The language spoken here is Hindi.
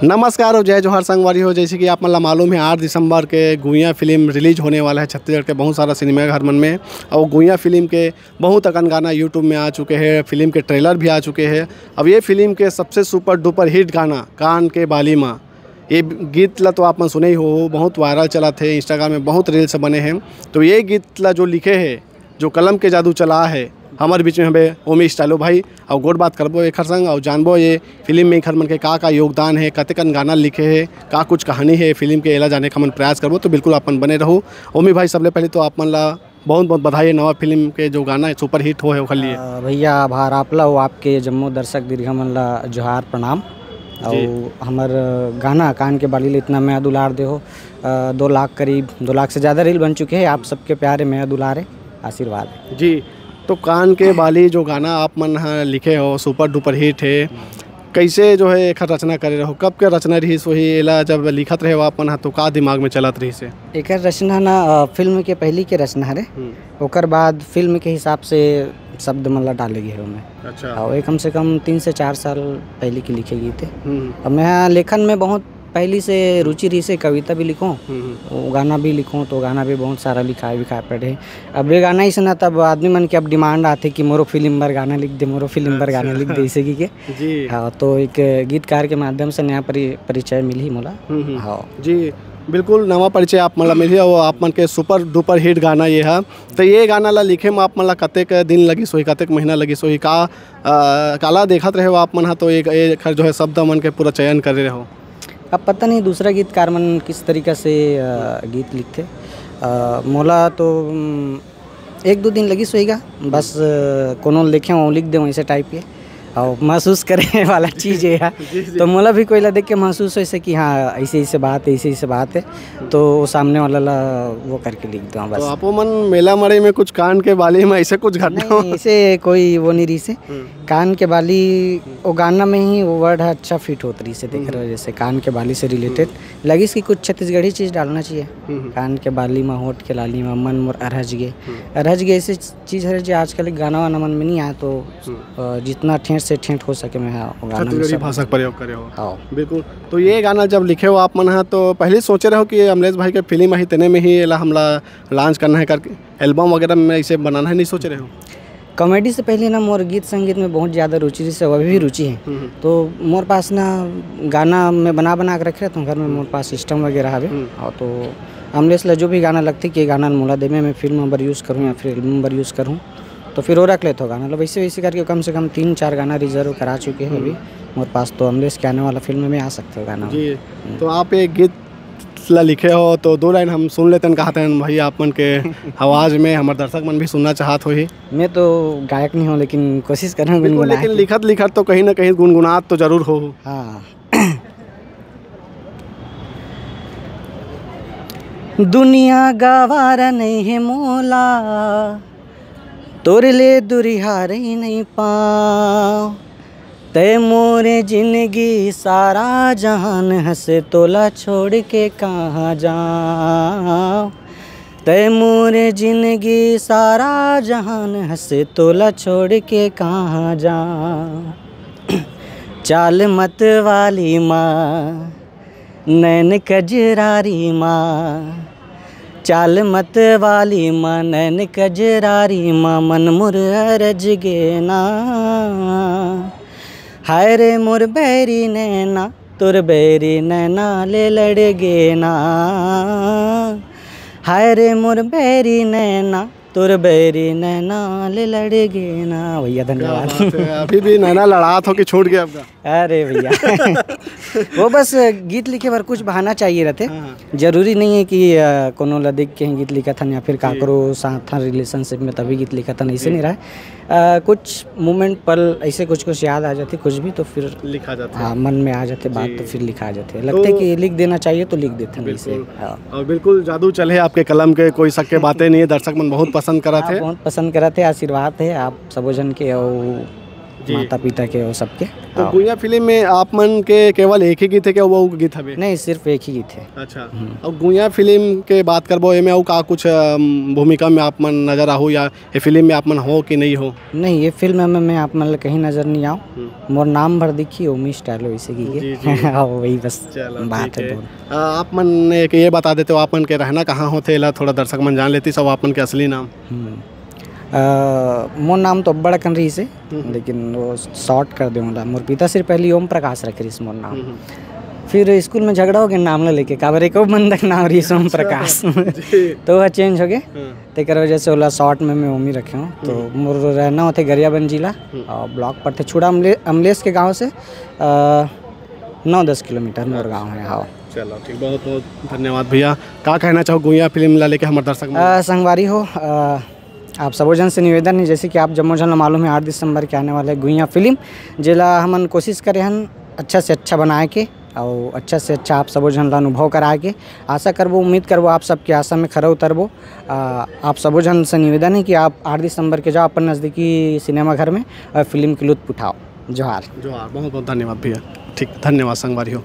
नमस्कार और जय जोहार संगवारी हो। जैसे कि आप मतलब मालूम है 8 दिसंबर के गुइया फिल्म रिलीज होने वाला है छत्तीसगढ़ के बहुत सारा सिनेमाघर मन में। और गुइया फिल्म के बहुत अकन गाना यूट्यूब में आ चुके हैं, फिल्म के ट्रेलर भी आ चुके हैं। अब ये फिल्म के सबसे सुपर डुपर हिट गाना कान के बाली माँ, ये गीत ला तो आप मन सुने ही हो, बहुत वायरल चला थे, इंस्टाग्राम में बहुत रील्स बने हैं। तो ये गीत ला जो लिखे है, जो कलम के जादू चला है हमारे बीच में हमें ओमी स्टाइलो भाई और गोड बात करबो एक संग और जानबो ये फिल्म में खर मन के का योगदान है, कतेकन गाना लिखे है, का कुछ कहानी है फिल्म के एला जाने का मन प्रयास करबो। तो बिल्कुल अपन बने रहो। ओमी भाई सबले पहले तो आप मन ला बहुत बहुत बधाई है, नवा फिल्म के जो गाना है सुपर हिट हो है ओखर लिए। भैया आभार आपला हो, आपके जम्मो दर्शक दीर्घ मन ला जोहार प्रणाम। और हमार गाना कान के बाली ले इतना मैं दुलार दे हो, 2 लाख करीब 2 लाख से ज़्यादा रील बन चुके हैं। आप सबके प्यारे मैं दुलारे आशीर्वाद जी। तो कान के बाली जो गाना आप मन लिखे हो सुपर डुपर हिट है, कैसे जो है एक रचना करे रहो, कब के रचना रही वही एला जब लिखत रहे हो आप मन तो का दिमाग में चलत रही से? एक रचना ना फिल्म के पहली के रचना हरे, ओकर बाद फिल्म के हिसाब से शब्द मतलब डाले गए उनमें। अच्छा। और ये कम से कम 3 से 4 साल पहले की लिखे गए थे। अब मैं लेखन में बहुत पहली से रुचि रही से, कविता भी लिखूँ, गाना भी लिखूँ, तो गाना भी बहुत सारा लिखा पढ़े। अब ये गाना ही सुना तब आदमी मन के अब डिमांड आते कि मोरो फिल्म पर गाना लिख दे, मोरो फिल्म पर गाना लिख दे, इसे की के जी। हाँ, तो एक गीतकार के माध्यम से नया परिचय मिली मोला। हाँ जी, बिल्कुल नवा परिचय आप मतलब मिली और आप मन के सुपर डुपर हिट गाना ये है। तो ये गाना ला लिखे में आप मन ला कतेक दिन लगी सोई, कतेक महीना लगी सोई, का काला देखत रहे हो आप मन तो एक जो है शब्द मन के पूरा चयन करे रहो? अब पता नहीं दूसरा गीतकार मन किस तरीक़ा से गीत लिखते, मोला तो 1-2 दिन लगी सोएगा बस, कोनो लिखे वो लिख दे वैसे टाइप के और महसूस करने वाला चीज़ है। तो मोला भी कोई ला देख के महसूस हो ऐसे कि हाँ ऐसे बात है, ऐसे बात है, तो सामने वाला ला वो करके लिख दूँ बस। तो आपो मन मेला मड़े में कुछ कान के बाली में ऐसे कुछ घटना ऐसे कोई वो नहीं रही से, कान के बाली वो गाना में ही वो वर्ड है अच्छा फिट होता रही से, देख रहे हो जैसे कान के बाली से रिलेटेड लगी कि कुछ छत्तीसगढ़ी चीज़ डालना चाहिए। कान के बाली में होठ के लाली में मन मोर अरहज गे ऐसी चीज़ है जो आजकल गाना वाना मन में नहीं आया, तो जितना ठेठ से ठेठ हो सके मैं छत्तीसगढ़ी भाषा का प्रयोग करे हो। हाँ बिल्कुल। तो ये गाना जब लिखे हो आप मन तो पहले सोचे रहो कि अमलेश भाई के फिल्म ही तेने में ही हमला लॉन्च करना है करके, एल्बम वगैरह में ऐसे बनाना है, नहीं सोच रहे हो? कॉमेडी से पहले ना मोर गीत संगीत में बहुत ज़्यादा रुचि से अभी भी रुचि है। तो मोर पास ना गाना मैं बना के रख रहा था घर में, मोर पास सिस्टम वगैरह है। और तो अमलेश ला जो भी गाना लगती कि गाना मोला दे मैं फिल्म नंबर यूज़ करूँ या फिर एल्बम नंबर यूज़ करूँ, तो फिर वो रख लेता हूँ गाना। वैसे करके कम से कम 3-4 गाना रिजर्व करा चुके हैं अभी मोर पास, तो अमलेश के आने वाला फिल्म में आ सकते हो गाना जी। तो आप एक गीत ला लिखे हो तो 2 लाइन हम सुन लेते हैं, कहते हैं भाई आप मन के आवाज़ में हमारे दर्शक मन भी सुनना चाहत हो ही। मैं तो गायक नहीं हूँ लेकिन कोशिश कर रहा हूँ गुनगुनाने, लेकिन लिखत तो कहीं ना कहीं गुनगुनात तो जरूर हो। हाँ। दुनिया गवारा नहीं है मोला, तोरे ले दुरिहार ही नहीं पाओ, तय मोरे जिंदगी सारा जहान हंसे तोला छोड़ के कहाँ जाऊँ, तय मोरे जिंदगी सारा जहान हंसे तोला छोड़ के कहाँ जाऊँ। चाल मत वाली माँ, नैन कजरारी माँ, चाल मत वाली माँ, नैन कजरारी माँ, मन मुर अरज गे ना, हाय रे मोर बैरी नैना, तुर बैरी नैना ले लड़ गे ना, हाय रे मोर बैरी नैना, तुर बैरी नैना ले लड़ गे ना। भैया धन्यवाद। अभी भी नैना लड़ात हो कि छूट गया आपका? अरे भैया वो बस गीत लिखे पर कुछ बहाना चाहिए रहते, जरूरी नहीं है कि कोनो ला देख के गीत लिखा था या फिर काकरो साथ रिलेशनशिप में तभी गीत लिखा था, ऐसे नहीं रहा। कुछ मोमेंट पल ऐसे कुछ याद आ जाते कुछ भी तो फिर लिखा जाता है। हाँ, मन में आ जाते बात तो फिर लिखा जाते, लगते कि लिख देना चाहिए तो लिख देते हैं। और बिल्कुल जादू चले आपके कलम के, कोई शक के बातें नहीं है, दर्शक मन बहुत पसंद करा थे, बहुत पसंद करा थे। आशीर्वाद है आप सबो जन के और माता पिता के और सबके। तो गुइया फिल्म में आप मन के केवल एक ही गीत है क्या वो गीत हवे? नहीं, सिर्फ एक ही गीत है। अच्छा। और गुइया फिल्म के बात करबो एमे और का कुछ भूमिका में आप मन नजर आहू या ये फिल्म में आप मन हो कि नहीं हो? नहीं, ये फिल्म में मैं आप मन कहीं नजर नहीं आऊँ। मोर नाम भर दिखी ओमी स्टाइल वैसे की वही बस बात है। आप मन ने ये बता देते हो आप मन के रहना कहाँ होते ला थोड़ा दर्शक मन जान लेती सब आप मन के असली नाम? मोर नाम तो अब्बड़ अकन रही से, लेकिन वो शॉर्ट कर दे मोला। मोर पिता सिर्फ पहली ओम प्रकाश रख रही मोर नाम। फिर स्कूल में झगड़ा हो गया नाम ला लेके, काबर एक बंदक नाम रही ओम प्रकाश तो वह चेंज हो गए। तेकर वजह से ओला शॉर्ट में मैं ओम ही रखे हूँ। तो मोर रहना होते गरियाबंद जिला और ब्लॉक पड़ते छुड़ा अमलेश के गाँव से 9-10 किलोमीटर मोर गाँव है। हाँ चलो ठीक, बहुत बहुत धन्यवाद भैया। क्या कहना चाहो गुइया फिल्म ला लेके हमारे दर्शक संगवारी हो, आप सबो जन से निवेदन है जैसे कि आप जम्मो जन मालूम है 8 दिसंबर के आने वाले गुइया फिल्म जिला हमन कोशिश करे हन अच्छा से अच्छा बनाए के और अच्छा से अच्छा आप सबो जन ला अनुभव कराए के। आशा करबो, उम्मीद करबो आप सबके आशा में खरा उतरबो। आप सबो जन से निवेदन है कि आप 8 दिसंबर के जाओ अपन नज़दीकी सिनेमा घर में और फिल्म की लुत्फ उठाओ। जोहार। बहुत बहुत धन्यवाद भैया। ठीक, धन्यवाद संगवारी हो।